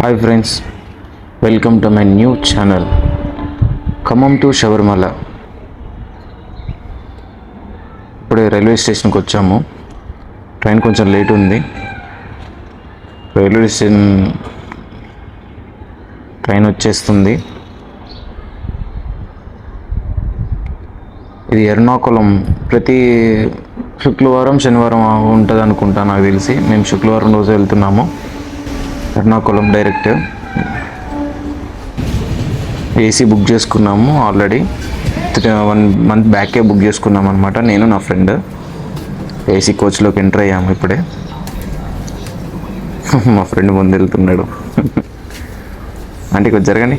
Hi friends, welcome to my new channel Khammam to Sabarimala. ఇప్పుడే railway స్టేషన్కి వచ్చాము. ట్రైన్ కొంచెం లేట్ ఉంది. రైల్వే స్టేషన్ ట్రైన్ వచ్చేస్తుంది. ఇది ఎర్నాకుళం. ప్రతి శుక్రవారం శనివారం ఉంటుంది అనుకుంటా, నాకు తెలిసి. మేము శుక్రవారం రోజు వెళ్తున్నాము ఎర్నాకుళం డైరెక్ట్. ఏసీ బుక్ చేసుకున్నాము ఆల్రెడీ. 1 month బ్యాకే బుక్ చేసుకున్నాం అనమాట, నేను నా ఫ్రెండ్. ఏసీ కోచ్లోకి ఎంటర్ అయ్యాము ఇప్పుడే. మా ఫ్రెండ్ ముందు వెళ్తున్నాడు. అంటే కొంచెం జరగండి.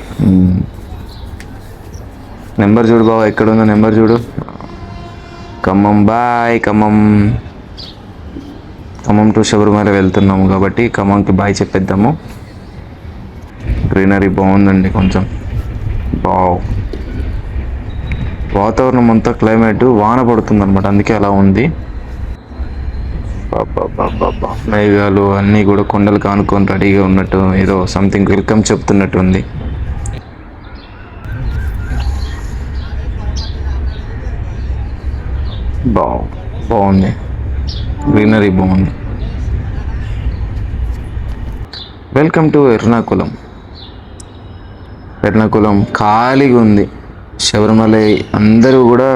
నెంబర్ చూడు బావ, ఎక్కడ ఉందో నెంబర్ చూడు. ఖమ్మం బాయ్. ఖమ్మం టు శబరిమల వెళ్తున్నాము కాబట్టి ఖమ్మంకి బాయ్ చెప్పేద్దాము. గ్రీనరీ బాగుందండి కొంచెం. వాతావరణం అంతా క్లైమేట్ వాన పడుతుంది అనమాట, అందుకే అలా ఉంది. మేఘాలు అన్నీ కూడా కొండలు కానుకొని రెడీగా ఉన్నట్టు, ఏదో సంథింగ్ వెల్కమ్ చెప్తున్నట్టు ఉంది. బాగుంది, గ్రీనరీ బాగుంది. Welcome to Ernakulam. ఎర్నాకుళం ఖాళీగా ఉంది. శబరిమల అందరూ కూడా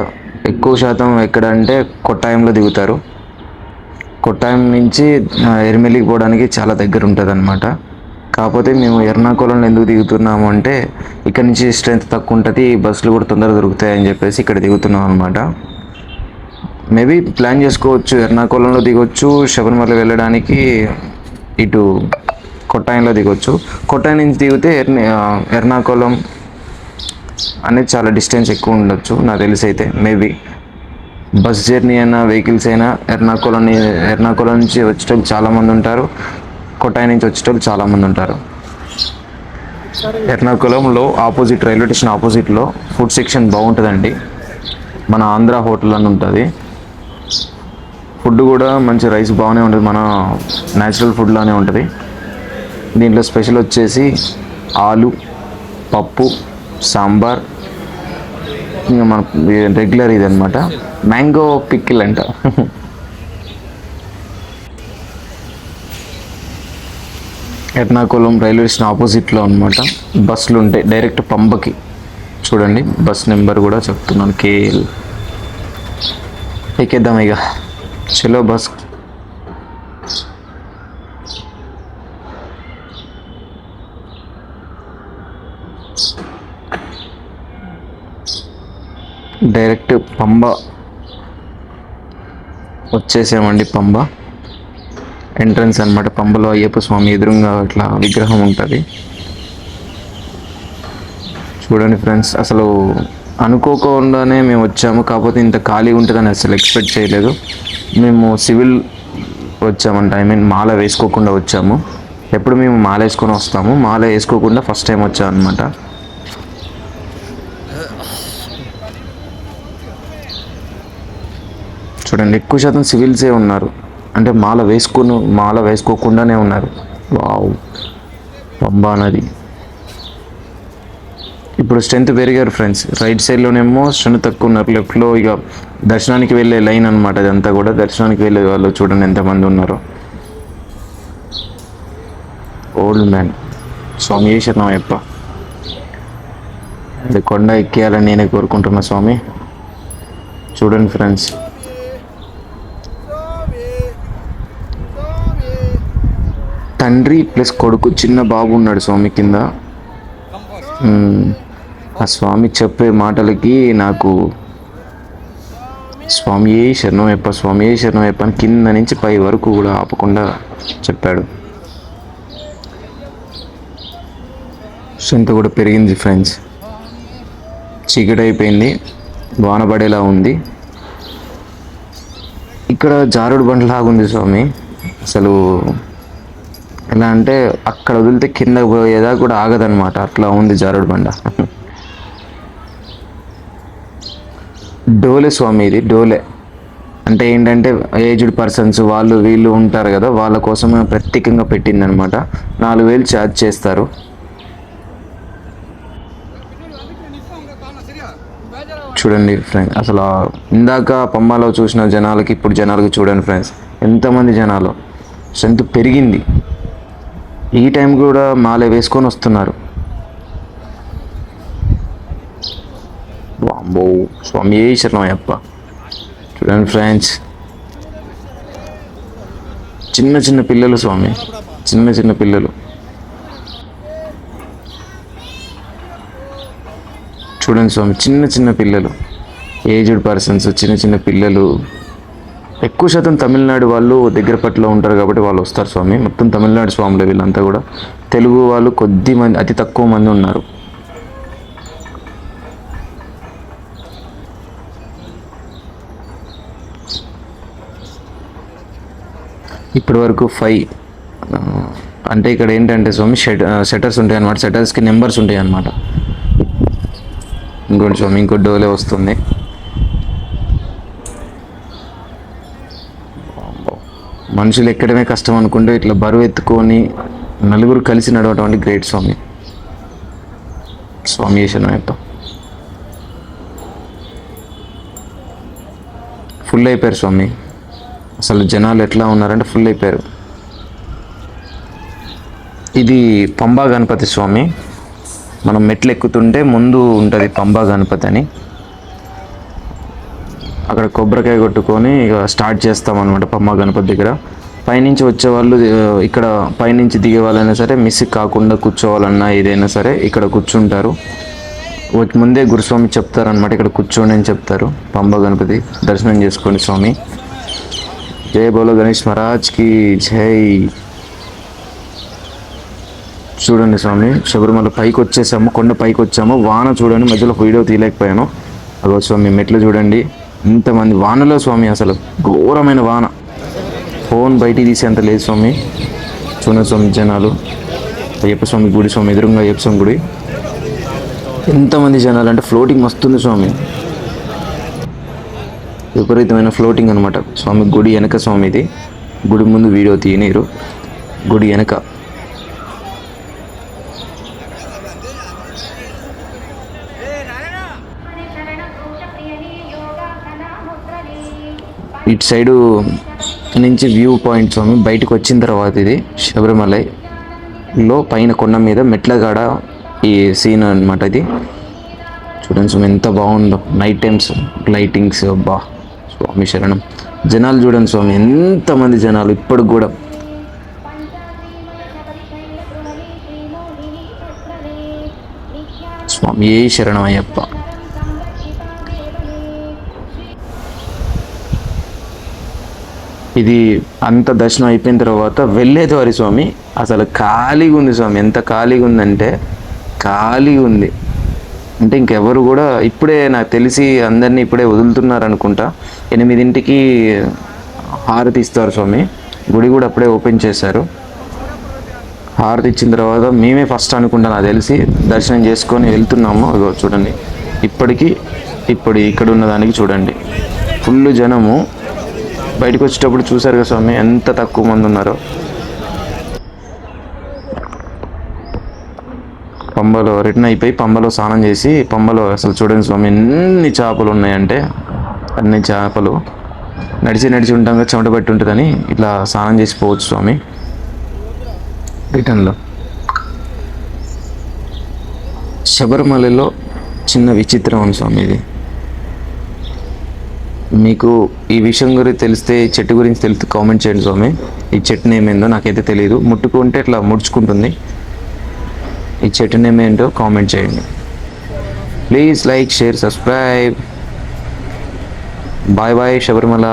ఎక్కువ శాతం ఎక్కడ అంటే కొట్టాయంలో దిగుతారు. కొట్టాయం నుంచి ఎరిమెల్లికి పోవడానికి చాలా దగ్గర ఉంటుంది అనమాట. కాకపోతే మేము ఎర్నాకుళంలో ఎందుకు దిగుతున్నాము అంటే, ఇక్కడ నుంచి స్ట్రెంత్ తక్కువ ఉంటుంది, బస్సులు కూడా తొందరగా దొరుకుతాయని చెప్పేసి ఇక్కడ దిగుతున్నాం అనమాట. మేబీ ప్లాన్ చేసుకోవచ్చు, ఎర్నాకుళంలో దిగొచ్చు, శబరిమల వెళ్ళడానికి ఇటు కొట్టాయంలో దిగొచ్చు. కొట్టాయం నుంచి దిగితే ఎర్నాకుళం అనేది చాలా డిస్టెన్స్ ఎక్కువ ఉండొచ్చు నాకు తెలిసి. అయితే మేబీ బస్ జర్నీ అయినా వెహికల్స్ అయినా ఎర్నాకుళం నుంచి వచ్చేటోళ్ళు చాలామంది ఉంటారు, కొట్టాయం నుంచి వచ్చేటోళ్ళు చాలామంది ఉంటారు. ఎర్నాకుళంలో ఆపోజిట్, రైల్వే స్టేషన్ ఆపోజిట్లో ఫుడ్ సెక్షన్ బాగుంటుందండి. మన ఆంధ్ర హోటల్ అని ఉంటుంది. ఫుడ్ కూడా మంచి రైస్ బాగానే ఉంటుంది, మన న్యాచురల్ ఫుడ్లానే ఉంటుంది. దీంట్లో స్పెషల్ వచ్చేసి ఆలు, పప్పు, సాంబార్, ఇంకా మన రెగ్యులర్ ఇది అనమాట. మ్యాంగో పిక్కిల్ అంట. ఎర్నాకుళం రైల్వే స్టేషన్ ఆపోజిట్లో అనమాట. బస్సులు ఉంటాయి డైరెక్ట్ పంబకి. చూడండి బస్ నెంబర్ కూడా చెప్తున్నాను, కేఎల్. ఎక్కేద్దాం ఇక, చలో బస్. డైరెక్ట్ పంబ వచ్చేసామండి. పంబ ఎంట్రన్స్ అనమాట. పంబలో అయ్యప్ప స్వామి ఎదురుగా అట్లా విగ్రహం ఉంటుంది. చూడండి ఫ్రెండ్స్, అసలు అనుకోకుండానే మేము వచ్చాము. కాకపోతే ఇంత ఖాళీ ఉంటుందని అసలు ఎక్స్పెక్ట్ చేయలేదు. మేము సివిల్ వచ్చామంట, మాల వేసుకోకుండా వచ్చాము. ఎప్పుడు మేము మాల వేసుకొని వస్తాము, మాల వేసుకోకుండా ఫస్ట్ టైం వచ్చామన్నమాట. చూడండి ఎక్కువ శాతం సివిల్సే ఉన్నారు, అంటే మాల వేసుకోకుండానే ఉన్నారు. వావ్, పంబా నది. ఇప్పుడు స్ట్రెంత్ పెరిగారు ఫ్రెండ్స్. రైట్ సైడ్లోనేమో స్ట్రెంత్ తక్కువ ఉన్నారు, లెఫ్ట్లో ఇక దర్శనానికి వెళ్ళే లైన్ అనమాట. అదంతా కూడా దర్శనానికి వెళ్ళే వాళ్ళు చూడండి ఎంతమంది ఉన్నారో. Old man. స్వామి శరణమయ్యప్ప. అది కొండ ఎక్కేయాలని నేనే కోరుకుంటున్నా స్వామి. చూడండి ఫ్రెండ్స్, తండ్రి ప్లస్ కొడుకు, చిన్న బాబు ఉన్నాడు స్వామి కింద. ఆ స్వామి చెప్పే మాటలకి నాకు స్వామియే శరణమయ్యప్ప అని కింద నుంచి పై వరకు కూడా ఆపకుండా చెప్పాడు. స్ట్రెంత్ కూడా పెరిగింది ఫ్రెండ్స్. చీకటి అయిపోయింది, వాన పడేలా ఉంది. ఇక్కడ జారుడు బండలాగా ఉంది స్వామి. అసలు ఎలా అంటే అక్కడ వదిలితే కింద పోయేదా కూడా ఆగదనమాట, అట్లా ఉంది జారుడు బండ. డోలే స్వామి, ఇది డోలే. అంటే ఏంటంటే ఏజ్డ్ పర్సన్స్ వాళ్ళు వీళ్ళు ఉంటారు కదా, వాళ్ళ కోసం ప్రత్యేకంగా పెట్టిందనమాట. 4,000 ఛార్జ్ చేస్తారు. చూడండి ఫ్రెండ్స్, అసలు ఇందాక పంబాలో చూసిన జనాలకి ఇప్పుడు జనాలకి చూడండి ఫ్రెండ్స్, ఎంతమంది జనాలు, స్ట్రెంత్ పెరిగింది. ఈ టైం కూడా మాలే వేసుకొని వస్తున్నారు. వాంబో స్వామి శరణమయ్యప్ప. చూడండి ఫ్రెండ్స్, చిన్న చిన్న పిల్లలు స్వామి, చిన్న చిన్న పిల్లలు. చూడండి స్వామి, చిన్న చిన్న పిల్లలు, ఏజ్డ్ పర్సన్స్, చిన్న చిన్న పిల్లలు. ఎక్కువ శాతం తమిళనాడు వాళ్ళు దగ్గర పట్ల ఉంటారు కాబట్టి వాళ్ళు వస్తారు స్వామి. మొత్తం తమిళనాడు స్వాములు వీళ్ళంతా కూడా. తెలుగు వాళ్ళు కొద్ది మంది, అతి తక్కువ మంది ఉన్నారు. ఇప్పటి వరకు 5 అంటే ఇక్కడ ఏంటంటే స్వామి షటర్స్ ఉంటాయి అన్నమాట. షటర్స్కి నెంబర్స్ ఉంటాయి అన్నమాట. ఇంకోటి స్వామి, ఇంకో డోలే వస్తుంది. మనుషులు ఎక్కడమే కష్టం అనుకుంటే ఇట్లా బరువు ఎత్తుకొని నలుగురు కలిసి నడవటం అంటే గ్రేట్ స్వామి. స్వామి శరణమయ్యప్ప. ఫుల్ అయిపోయారు స్వామి. అసలు జనాలు ఎట్లా ఉన్నారంటే ఫుల్ అయిపోయారు. ఇది పంబా గణపతి స్వామి. మనం మెట్లు ఎక్కుతుంటే ముందు ఉంటుంది పంబా గణపతి అని. అక్కడ కొబ్బరికాయ కొట్టుకొని ఇక స్టార్ట్ చేస్తామన్నమాట పంబా గణపతి దగ్గర. పైనుంచి వచ్చేవాళ్ళు, ఇక్కడ పైనుంచి దిగే వాళ్ళైనా సరే మిస్ కాకుండా కూర్చోవాలన్నా ఏదైనా సరే ఇక్కడ కూర్చుంటారు. ముందే గురుస్వామి చెప్తారనమాట, ఇక్కడ కూర్చోండి అని చెప్తారు. పంబా గణపతి దర్శనం చేసుకోండి స్వామి. జై బోలో గణేష్ మహారాజ్కి జై. చూడండి స్వామి, శబరిమల పైకి వచ్చేసాము, కొండ పైకి వచ్చాము. వాన చూడండి, మధ్యలో వీడియో తీయలేకపోయాను. అదో స్వామి మెట్లు చూడండి, ఇంతమంది వానలో స్వామి, అసలు ఘోరమైన వాన. ఫోన్ బయటికి తీసేంత లేదు స్వామి. చూడండి స్వామి జనాలు. అయ్యప్ప స్వామి గుడి స్వామి, ఎదురుగా అయ్యప్ప స్వామి గుడి. ఎంతమంది జనాలు అంటే ఫ్లోటింగ్ వస్తుంది స్వామి, విపరీతమైన ఫ్లోటింగ్ అనమాట. స్వామి గుడి వెనక స్వామి, ఇది గుడి ముందు వీడియో తీయనీరు, గుడి వెనక. ఇటు సైడు నుంచి వ్యూ పాయింట్ స్వామి. బయటకు వచ్చిన తర్వాత ఇది శబరిమలలో పైన కొండ మీద మెట్లగాడ ఈ సీన్ అనమాట. ఇది చూడండి స్వామి ఎంత బాగుందో, నైట్ టైమ్స్ లైటింగ్స్. అబ్బా స్వామి శరణం. జనాలు చూడండి స్వామి, ఎంతమంది జనాలు ఇప్పటికి కూడా. స్వామి శరణం అయ్యప్ప. ఇది అంత దర్శనం అయిపోయిన తర్వాత వెళ్ళేదారి స్వామి అసలు ఖాళీగా ఉంది స్వామి. ఎంత ఖాళీగా ఉందంటే ఖాళీగా ఉంది. అంటే ఇంకెవరు కూడా ఇప్పుడే నాకు తెలిసి అందరినీ ఇప్పుడే వదులుతున్నారు అనుకుంటా. 8ంటికి హారతి ఇస్తారు స్వామి. గుడి కూడా అప్పుడే ఓపెన్ చేశారు. హారతి ఇచ్చిన తర్వాత మేమే ఫస్ట్ అనుకుంటా నాకు తెలిసి దర్శనం చేసుకొని వెళ్తున్నాము. ఇగో చూడండి, ఇప్పుడు ఇక్కడ ఉన్న దానికి చూడండి ఫుల్ జనము. బయటకు వచ్చేటప్పుడు చూసారు కదా స్వామి ఎంత తక్కువ మంది ఉన్నారో. పంబలో రిటర్న్ అయిపోయి పంబలో స్నానం చేసి, పంబలో అసలు చూడండి స్వామి ఎన్ని చేపలు ఉన్నాయంటే అన్ని చేపలు. నడిచి ఉంటాం కదా, చెమట పట్టి ఉంటుందని ఇట్లా స్నానం చేసి పోవచ్చు స్వామి రిటర్న్లో. శబరిమలలో చిన్న విచిత్రం ఉంది స్వామి ఇది. మీకు ఈ విషయం గురించి తెలిస్తే, చెట్టు గురించి తెలిస్తే కామెంట్ చేయండి స్వామి. ఈ చెట్టు నేమ్ ఏందో నాకైతే తెలియదు. ముట్టుకుంటే ఇట్లా ముడుచుకుంటుంది. ఈ చెట్టు నేమ్ ఏంటో కామెంట్ చేయండి. Please like, share, subscribe. Bye bye Sabarimala.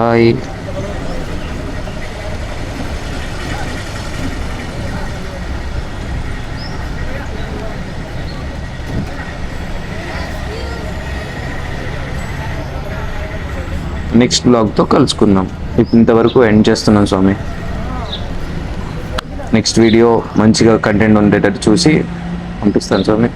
Next బ్లాగ్తో కలుసుకుందాం. ఇంతవరకు ఎండ్ చేస్తున్నాను స్వామి. నెక్స్ట్ వీడియో మంచిగా కంటెంట్ ఉండేటట్టు చూసి పంపిస్తాను స్వామి.